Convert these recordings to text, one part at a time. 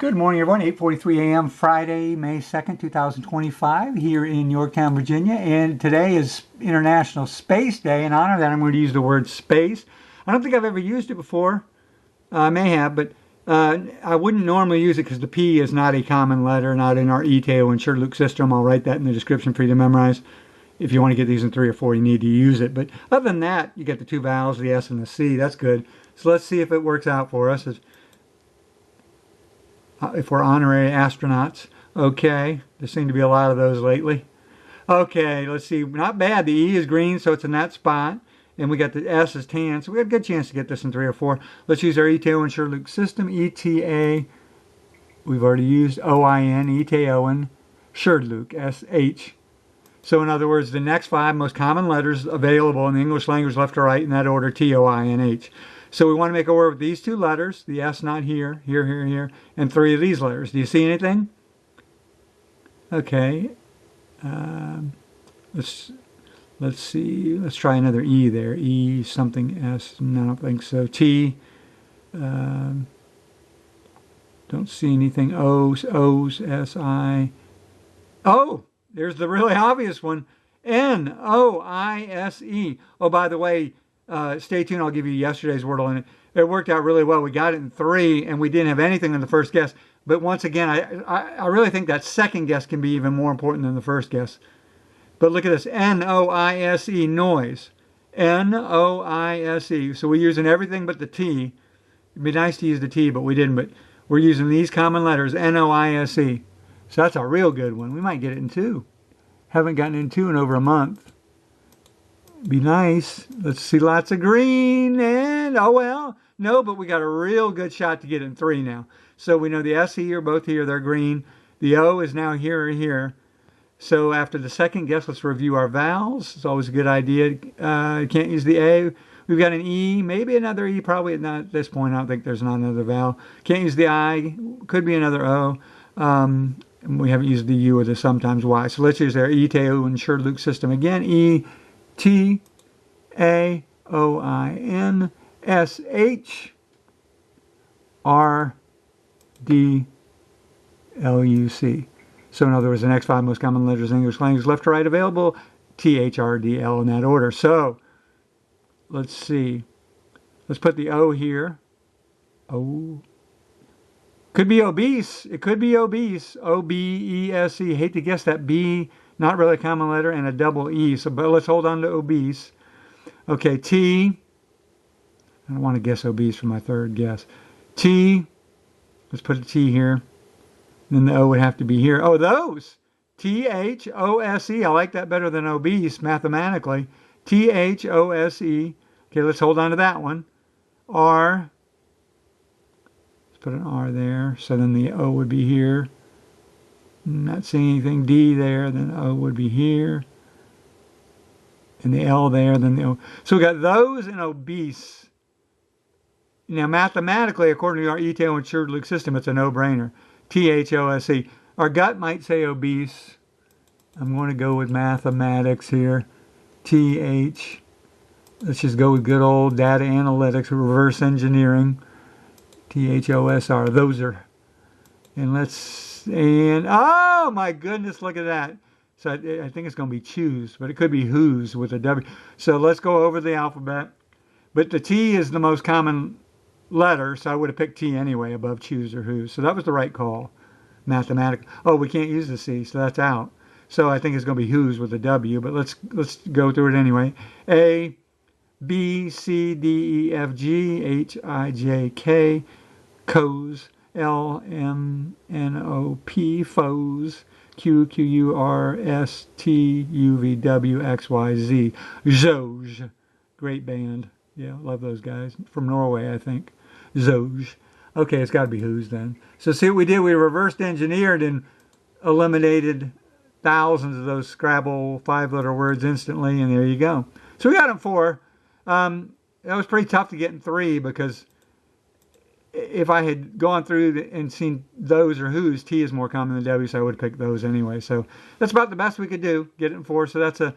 Good morning, everyone. 8:43 a.m. Friday, May 2nd, 2025, here in Yorktown, Virginia. And today is International Space Day. In honor of that, I'm going to use the word space. I don't think I've ever used it before. I may have, but I wouldn't normally use it because the P is not a common letter, not in our ETAOIN SHRDLUC system. I'll write that in the description for you to memorize. If you want to get these in 3 or 4, you need to use it. But other than that, you get the two vowels, the S and the C. That's good. So let's see if it works out for us. If we're honorary astronauts. Okay, there seem to be a lot of those lately. Okay, let's see. Not bad. The E is green, so it's in that spot. And we got the S is tan, so we got a good chance to get this in 3 or 4. Let's use our ETAOIN SHRDLUC system. ETA, we've already used OIN, ETAOIN SHRDLUC, SH. So in other words, the next 5 most common letters available in the English language left to right in that order, TOINH. So we want to make a word with these 2 letters, the S not here, here, and 3 of these letters. Do you see anything? Okay. Let's see. Let's try another E there. E something S. No, I don't think so. T. Don't see anything. O's, S, I. Oh, there's the really obvious one. N-O-I-S-E. Oh, by the way, stay tuned. I'll give you yesterday's Wordle in it. It worked out really well. We got it in 3, and we didn't have anything in the first guess. But once again, I really think that second guess can be even more important than the first guess. But look at this. N-O-I-S-E, noise. N-O-I-S-E. So we're using everything but the T. It'd be nice to use the T, but we didn't. But we're using these common letters, N-O-I-S-E. So that's a real good one. We might get it in 2. Haven't gotten in 2 in over a month. Be nice. Let's see, lots of green, and oh well, no, but we got a real good shot to get in 3 now. So we know the S, E are both here, they're green. The O is now here or here. So after the second guess, let's review our vowels. It's always a good idea. Can't use the A. We've got an E, maybe another E, probably not at this point. I don't think there's not another vowel. Can't use the I, could be another O. And we haven't used the U or the sometimes Y. So let's use our ETAOIN SHRDLUC system again. ETAOIN-SHRDLUC. So in other words, the next 5 most common letters in English language left to right available, THRDL in that order. So let's see. Let's put the O here. O. Could be obese. It could be obese. O-B-E-S-E. Hate to guess that B. Not really a common letter, and a double E. So, but let's hold on to obese. Okay, T. I don't want to guess obese for my third guess. T. Let's put a T here. Then the O would have to be here. Oh, those. T-H-O-S-E. I like that better than obese mathematically. T-H-O-S-E. Okay, let's hold on to that one. R. Let's put an R there. So then the O would be here. Not seeing anything. D there, then O would be here. And the L there, then the O. So we got those and obese. Now, mathematically, according to our ETAOIN SHRDLUC system, it's a no-brainer. T-H-O-S-E. Our gut might say obese. I'm going to go with mathematics here. T-H. Let's just go with good old data analytics, reverse engineering. T-H-O-S-R. Those are. And oh my goodness, look at that. So I think it's going to be choose, but it could be whose with a W. So let's go over the alphabet. But the T is the most common letter, so I would have picked T anyway above choose or whose. So that was the right call, mathematically. Oh, we can't use the C, so that's out. So I think it's going to be whose with a W, but let's go through it anyway. A, B, C, D, E, F, G, H, I, J, K, Co's. L, M, N, O, P, foes, Q, Q, U, R, S, T, U, V, W, X, Y, Z. Zoj. Great band. Yeah, love those guys. From Norway, I think. Zoj. Okay, it's got to be whose then. So see what we did? We reversed engineered and eliminated thousands of those Scrabble 5-letter words instantly, and there you go. So we got them 4. That was pretty tough to get in 3 because if I had gone through and seen those or whose, T is more common than W, so I would have picked those anyway. So that's about the best we could do, get it in 4. So that's a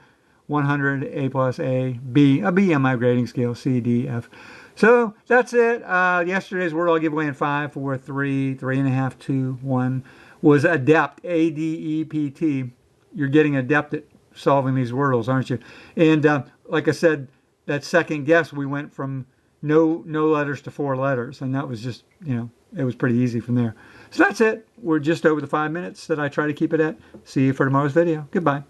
100, A plus, A, B, a B on my grading scale, C, D, F. So that's it. Yesterday's Wordle giveaway in 5, 4, 3, 3.5, 2, 1 was adept. ADEPT. You're getting adept at solving these Wordles, aren't you? And like I said, that second guess, we went from no letters to 4 letters, and that was just, it was pretty easy from there. So that's it. We're just over the 5 minutes that I try to keep it at. See you for tomorrow's video. Goodbye.